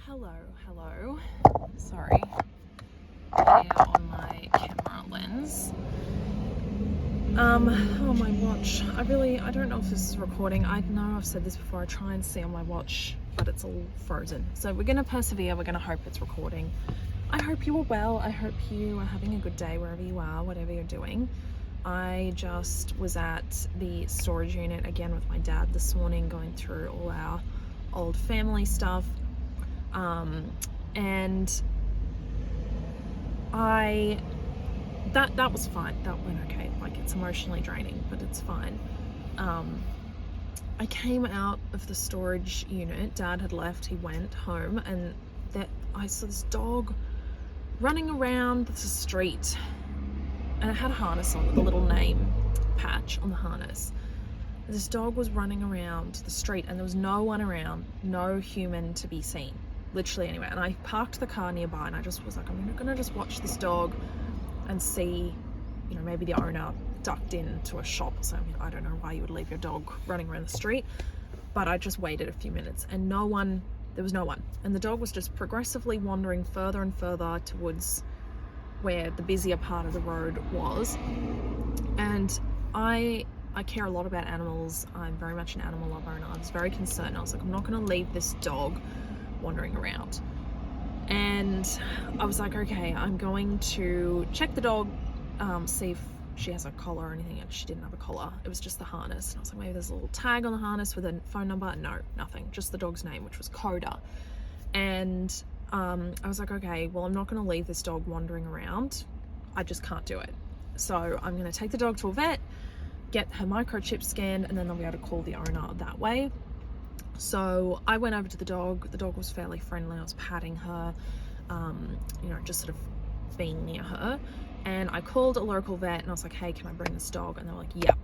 Hello. Sorry. Hair on my camera lens. Oh, my watch. I don't know if this is recording. I know I've said this before. I try and see on my watch, but it's all frozen. So we're gonna persevere. We're gonna hope it's recording. I hope you are well. I hope you are having a good day wherever you are, whatever you're doing. I just was at the storage unit again with my dad this morning, going through all our old family stuff. And that was fine. That went okay. Like, it's emotionally draining, but it's fine. I came out of the storage unit. Dad had left. He went home, and I saw this dog running around the street, and it had a harness on with a little name patch on the harness. This dog was running around the street, and there was no one around, no human to be seen, literally anywhere. And I parked the car nearby, and I just was like, I'm gonna just watch this dog and see, maybe the owner ducked into a shop or something. I don't know why you would leave your dog running around the street, but I just waited a few minutes, and there was no one. And the dog was just progressively wandering further and further towards where the busier part of the road was. And I care a lot about animals. I'm very much an animal lover, and I was very concerned. I was like, I'm not going to leave this dog wandering around. And I was like, okay, I'm going to check the dog, see if she has a collar or anything. And she didn't have a collar. It was just the harness. And I was like, maybe there's a little tag on the harness with a phone number. No, nothing. Just the dog's name, which was Coda. And I was like, okay, well, I'm not going to leave this dog wandering around. I just can't do it. So I'm going to take the dog to a vet, get her microchip scanned, and then I'll be able to call the owner that way. So I went over to the dog. The dog was fairly friendly. I was patting her, just sort of being near her. And I called a local vet, and I was like, hey, can I bring this dog? And they were like, yeah.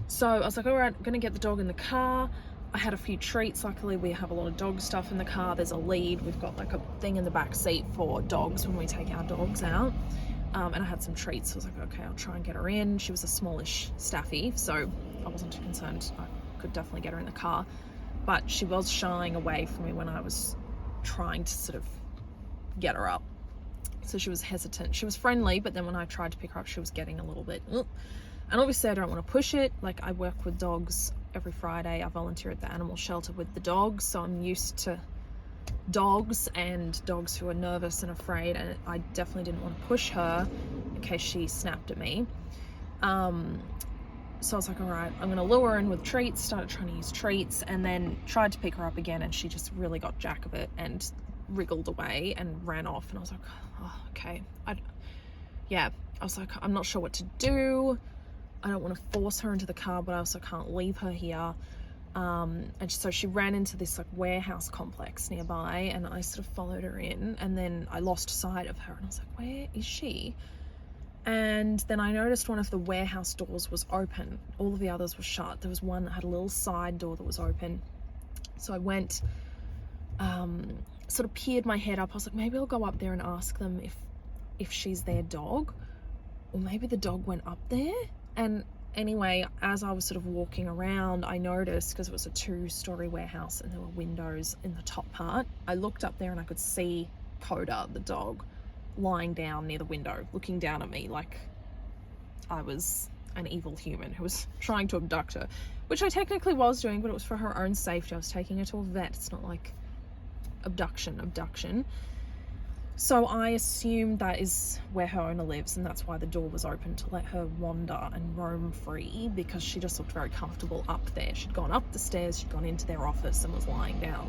So I was like, all right, I'm going to get the dog in the car. I had a few treats. Luckily, we have a lot of dog stuff in the car. There's a lead. We've got like a thing in the back seat for dogs when we take our dogs out. And I had some treats. So I was like, okay, I'll try and get her in. She was a smallish staffy, so I wasn't too concerned. I could definitely get her in the car. But she was shying away from me when I was trying to sort of get her up. So she was hesitant. She was friendly, but then when I tried to pick her up, she was getting a little bit... And obviously I don't want to push it. Like, I work with dogs every Friday. I volunteer at the animal shelter with the dogs, so I'm used to dogs and dogs who are nervous and afraid, and I definitely didn't want to push her in case she snapped at me. So I was like, all right, I'm going to lure her in with treats, started trying to use treats, and then tried to pick her up again, and she just really got jack of it and wriggled away and ran off. And I was like, oh, okay. I was like, I'm not sure what to do. I don't want to force her into the car, but I also can't leave her here. And so she ran into this like warehouse complex nearby, and I sort of followed her in, and then I lost sight of her, and I was like, where is she? And then I noticed one of the warehouse doors was open. All of the others were shut. There was one that had a little side door that was open. So I went, sort of peered my head up. I was like, maybe I'll go up there and ask them if she's their dog, or maybe the dog went up there. And anyway, as I was sort of walking around, I noticed, because it was a 2-story warehouse and there were windows in the top part, I looked up there and I could see Coda, the dog, lying down near the window, looking down at me like I was an evil human who was trying to abduct her, which I technically was doing, but it was for her own safety. I was taking her to a vet. It's not like abduction. So I assumed that is where her owner lives, and that's why the door was open, to let her wander and roam free, because she just looked very comfortable up there. She'd gone up the stairs, she'd gone into their office and was lying down.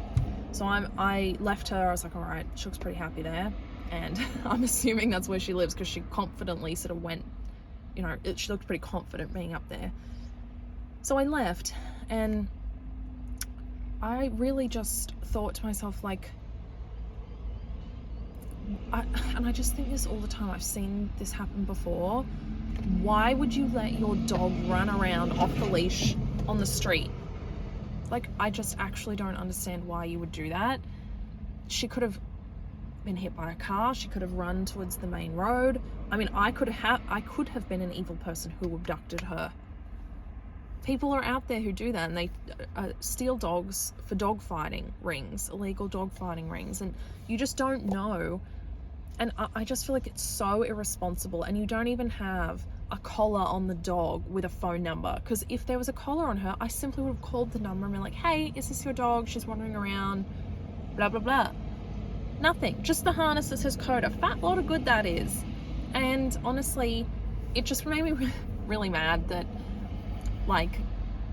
So I left her. I was like, all right, she looks pretty happy there. And I'm assuming that's where she lives, because she confidently sort of went, she looked pretty confident being up there. So I left, and I really just thought to myself, like, I just think this all the time. I've seen this happen before. Why would you let your dog run around off the leash on the street? Like, I just actually don't understand why you would do that. She could have been hit by a car. She could have run towards the main road. I mean, I could have been an evil person who abducted her. People are out there who do that, and they steal dogs for dog fighting rings, illegal dog fighting rings, and you just don't know. And I just feel like it's so irresponsible, and you don't even have a collar on the dog with a phone number, because if there was a collar on her, I simply would have called the number and been like, hey, is this your dog? She's wandering around, blah, blah, blah. Nothing, just the harness that says Coda. Fat lot of good that is. And honestly, it just made me really mad that, like,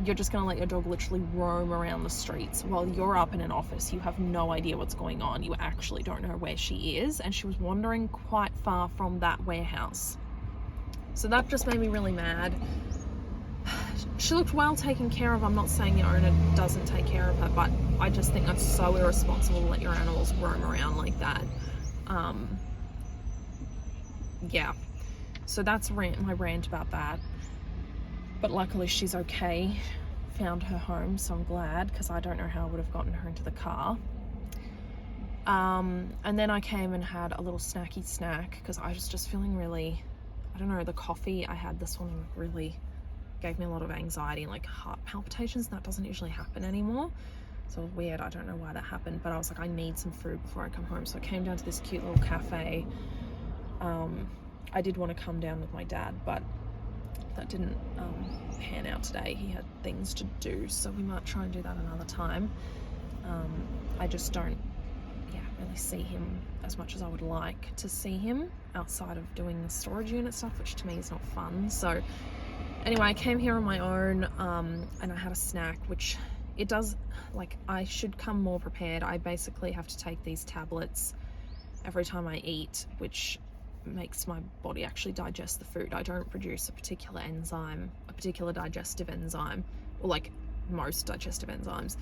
you're just gonna let your dog literally roam around the streets while you're up in an office. You have no idea what's going on. You actually don't know where she is, and she was wandering quite far from that warehouse. So that just made me really mad. She looked well taken care of. I'm not saying the owner doesn't take care of her, but I just think that's so irresponsible to let your animals roam around like that. Yeah, so that's my rant about that. But luckily she's okay, found her home, so I'm glad, because I don't know how I would have gotten her into the car. And then I came and had a little snacky snack, because I was just feeling really, I don't know, the coffee I had this morning really gave me a lot of anxiety and like heart palpitations, and that doesn't usually happen anymore. So it was weird, I don't know why that happened, but I was like, I need some food before I come home. So I came down to this cute little cafe. I did want to come down with my dad, but that didn't pan out today. He had things to do, so we might try and do that another time. I just don't really see him as much as I would like to see him outside of doing the storage unit stuff, which to me is not fun. So anyway, I came here on my own, and I had a snack, which it does, like, I should come more prepared. I basically have to take these tablets every time I eat, which makes my body actually digest the food. I don't produce a particular enzyme, a particular digestive enzyme, or like most digestive enzymes.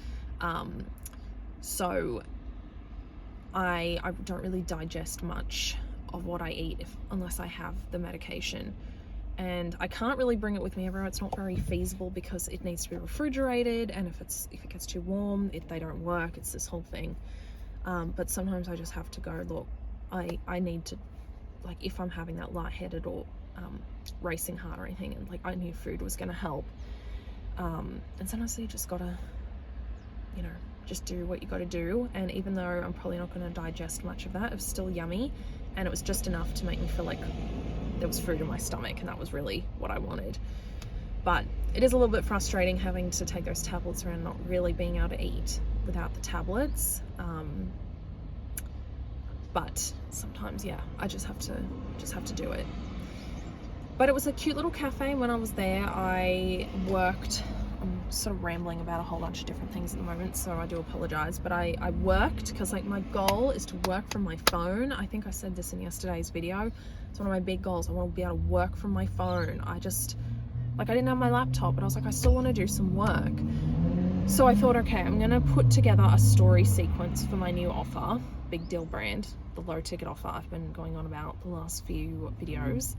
So I don't really digest much of what I eat unless I have the medication. And I can't really bring it with me everywhere. It's not very feasible because it needs to be refrigerated, and if it gets too warm, they don't work. It's this whole thing. But sometimes I just have to go, look, I need to, like, if I'm having that lightheaded or racing heart or anything, and like I knew food was going to help. And sometimes you just gotta, just do what you got to do. And even though I'm probably not going to digest much of that, it was still yummy, and it was just enough to make me feel like there was food in my stomach, and that was really what I wanted. But it is a little bit frustrating having to take those tablets around, not really being able to eat without the tablets. But sometimes, yeah, I just have to do it. But it was a cute little cafe. When I was there, I worked. I'm sort of rambling about a whole bunch of different things at the moment, so I do apologize. But I worked because, like, my goal is to work from my phone. I think I said this in yesterday's video. It's one of my big goals. I want to be able to work from my phone. I didn't have my laptop, but I was like, I still want to do some work. So I thought, okay, I'm going to put together a story sequence for my new offer, Big Deal Brand, the low ticket offer I've been going on about the last few videos.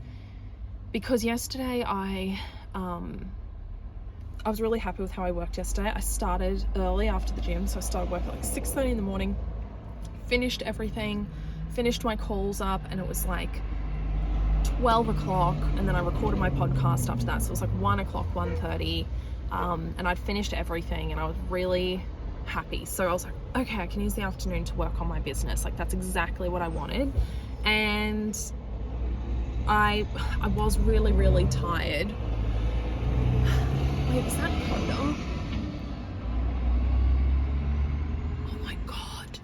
Because yesterday I was really happy with how I worked yesterday. I started early after the gym, so I started work at like 6:30 in the morning, finished everything, finished my calls up, and it was like 12 o'clock, and then I recorded my podcast after that, so it was like 1 o'clock, 1:30, and I'd finished everything, and I was really happy. So I was like, okay, I can use the afternoon to work on my business. Like, that's exactly what I wanted. And I was really, really tired. Wait, is that Coda? Oh my god.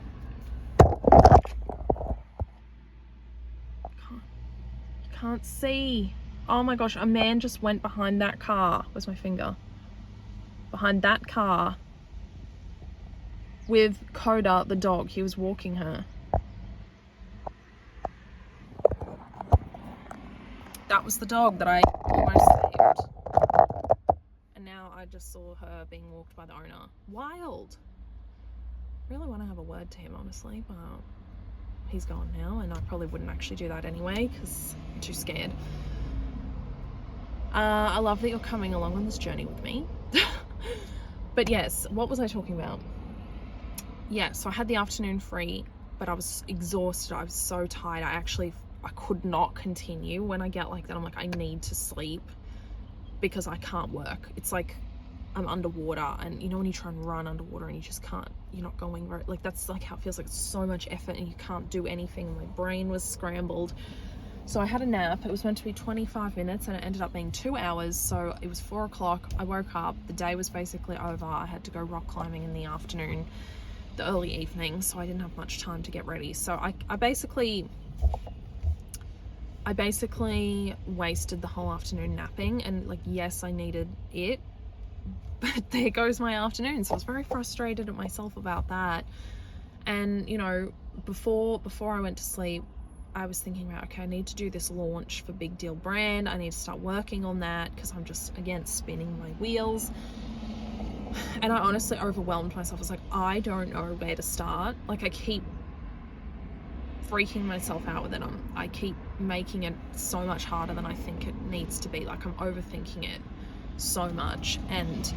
Can't see. Oh my gosh, a man just went behind that car. Where's my finger? Behind that car with Coda, the dog. He was walking her. That was the dog that I almost saved. And now I just saw her being walked by the owner. Wild. Really want to have a word to him, honestly, but he's gone now, and I probably wouldn't actually do that anyway because I'm too scared. I love that you're coming along on this journey with me. But yes, what was I talking about? Yeah, so I had the afternoon free, but I was exhausted. I was so tired. I could not continue. When I get like that, I'm like, I need to sleep because I can't work. It's like I'm underwater, and you know when you try and run underwater and you just can't, you're not going very, like, that's like how it feels, like it's so much effort and you can't do anything. My brain was scrambled. So I had a nap. It was meant to be 25 minutes and it ended up being 2 hours. So it was 4 o'clock. I woke up. The day was basically over. I had to go rock climbing in the afternoon, the early evening. So I didn't have much time to get ready. So I basically wasted the whole afternoon napping, and like, yes, I needed it, but there goes my afternoon. So I was very frustrated at myself about that. And, you know, before I went to sleep, I was thinking about, okay, I need to do this launch for Big Deal Brand. I need to start working on that because I'm just, again, spinning my wheels. And I honestly overwhelmed myself. I was like, I don't know where to start. Like, I keep freaking myself out with it. I keep making it so much harder than I think it needs to be. Like, I'm overthinking it so much. And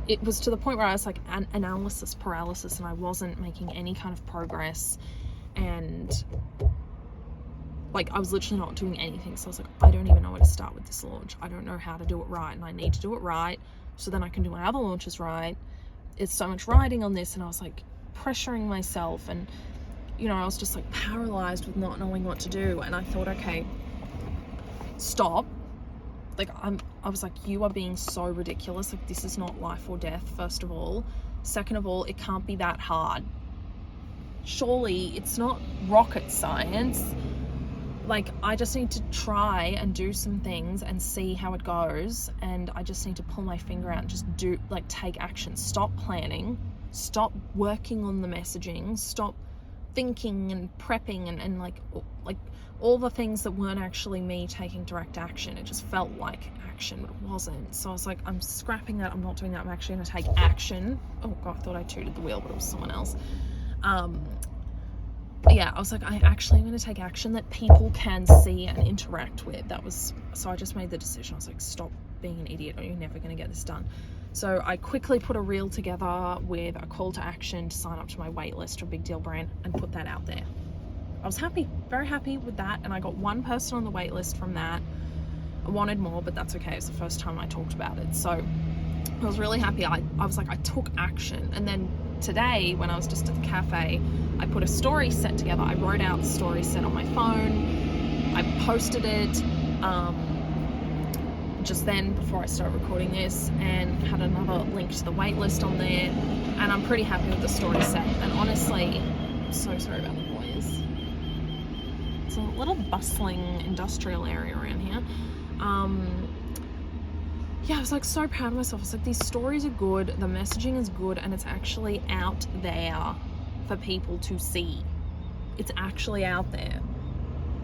it was to the point where I was like analysis paralysis, and I wasn't making any kind of progress. And like, I was literally not doing anything. So I was like, I don't even know where to start with this launch. I don't know how to do it right, and I need to do it right so then I can do my other launches right. It's so much riding on this. And I was like pressuring myself, and you know, I was just like paralyzed with not knowing what to do. And I thought, okay, stop. Like, I was like, you are being so ridiculous. Like, this is not life or death, first of all. Second of all, it can't be that hard. Surely it's not rocket science. Like, I just need to try and do some things and see how it goes. And I just need to pull my finger out and just do, like, take action. Stop planning. Stop working on the messaging. Stop thinking and prepping and like all the things that weren't actually me taking direct action. It just felt like action, but it wasn't. So I was like, I'm scrapping that. I'm not doing that. I'm actually going to take action. Oh God, I thought I tooted the wheel, but it was someone else. Yeah, I was like, I actually am going to take action that people can see and interact with. So I just made the decision. I was like, stop being an idiot, or you're never going to get this done. So I quickly put a reel together with a call to action to sign up to my wait list for Big Deal Brand and put that out there. I was happy, very happy with that. And I got one person on the wait list from that. I wanted more, but that's okay. It's the first time I talked about it. So I was really happy. I was like, I took action. And then today, when I was just at the cafe, I put a story set together. I wrote out the story set on my phone. I posted it just then before I started recording this, and had another link to the wait list on there. And I'm pretty happy with the story set. And honestly, I'm so sorry about the noise. It's a little bustling industrial area around here. Yeah, I was like so proud of myself. I was like, these stories are good, the messaging is good, and it's actually out there for people to see. It's actually out there.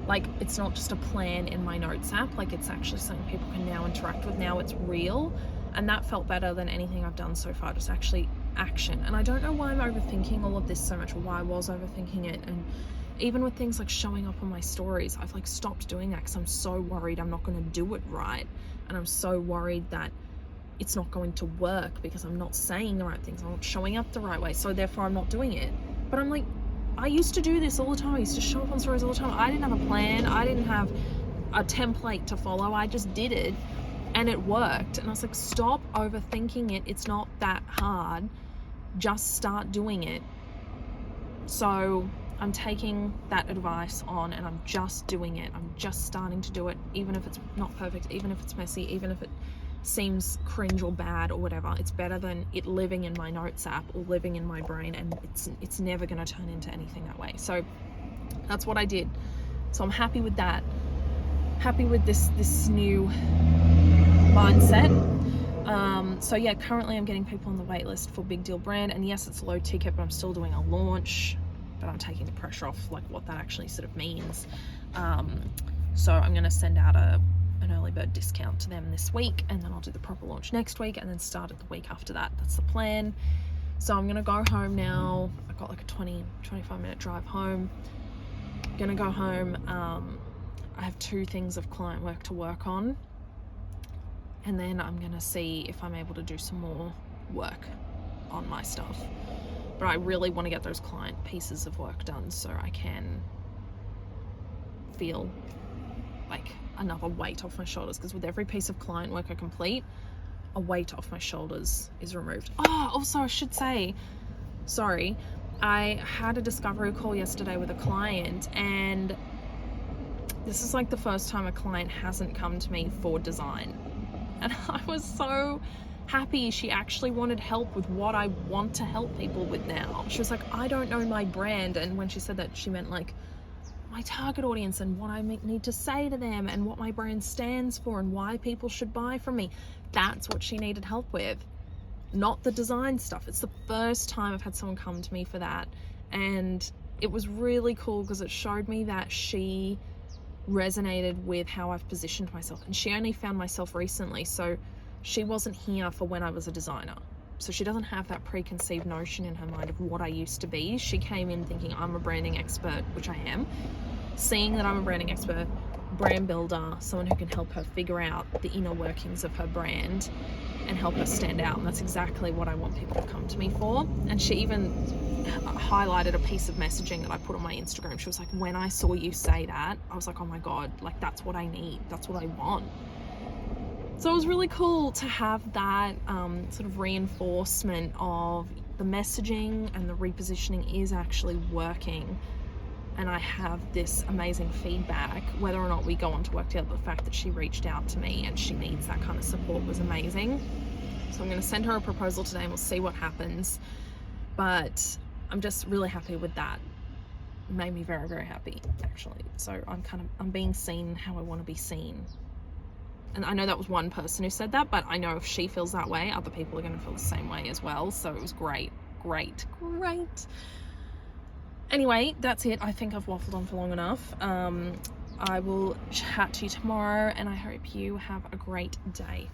Like, it's not just a plan in my notes app. Like, it's actually something people can now interact with. Now it's real. And that felt better than anything I've done so far, just actually action. And I don't know why I'm overthinking all of this so much, or why I was overthinking it. And even with things like showing up on my stories, I've like stopped doing that because I'm so worried I'm not going to do it right. And I'm so worried that it's not going to work because I'm not saying the right things. I'm not showing up the right way. So therefore I'm not doing it. But I'm like, I used to do this all the time. I used to show up on stories all the time. I didn't have a plan. I didn't have a template to follow. I just did it and it worked. And I was like, stop overthinking it. It's not that hard. Just start doing it. So I'm taking that advice on and I'm just doing it. I'm just starting to do it, even if it's not perfect, even if it's messy, even if it seems cringe or bad or whatever. It's better than it living in my notes app or living in my brain, and it's never going to turn into anything that way. So that's what I did. So I'm happy with that. Happy with this new mindset. So yeah, currently I'm getting people on the wait list for Big Deal Brand, and yes, it's low ticket, but I'm still doing a launch, but I'm taking the pressure off like what that actually sort of means. So I'm going to send out an early bird discount to them this week, and then I'll do the proper launch next week, and then start it the week after that. That's the plan. So I'm gonna go home now. I've got like a 20-25 minute drive home. Gonna go home. I have 2 things of client work to work on, and then I'm gonna see if I'm able to do some more work on my stuff. But I really want to get those client pieces of work done so I can feel like another weight off my shoulders, because with every piece of client work I complete, a weight off my shoulders is removed. Oh, also I should say, sorry, I had a discovery call yesterday with a client, and this is like the first time a client hasn't come to me for design. And I was so happy she actually wanted help with what I want to help people with now. She was like, I don't know my brand. And when she said that, she meant like my target audience and what I need to say to them and what my brand stands for and why people should buy from me. That's what she needed help with, not the design stuff. It's the first time I've had someone come to me for that. And it was really cool because it showed me that she resonated with how I've positioned myself. And she only found myself recently, so she wasn't here for when I was a designer. So she doesn't have that preconceived notion in her mind of what I used to be. She came in thinking I'm a branding expert, which I am. Seeing that I'm a branding expert, brand builder, someone who can help her figure out the inner workings of her brand and help her stand out. And that's exactly what I want people to come to me for. And she even highlighted a piece of messaging that I put on my Instagram. She was like, when I saw you say that, I was like, oh my God, like that's what I need. That's what I want. So it was really cool to have that sort of reinforcement of the messaging and the repositioning is actually working. And I have this amazing feedback, whether or not we go on to work together. The fact that she reached out to me and she needs that kind of support was amazing. So I'm going to send her a proposal today and we'll see what happens. But I'm just really happy with that. It made me very, very happy, actually. So I'm being seen how I want to be seen. And I know that was one person who said that, but I know if she feels that way, other people are going to feel the same way as well. So it was great. Anyway, that's it. I think I've waffled on for long enough. I will chat to you tomorrow, and I hope you have a great day.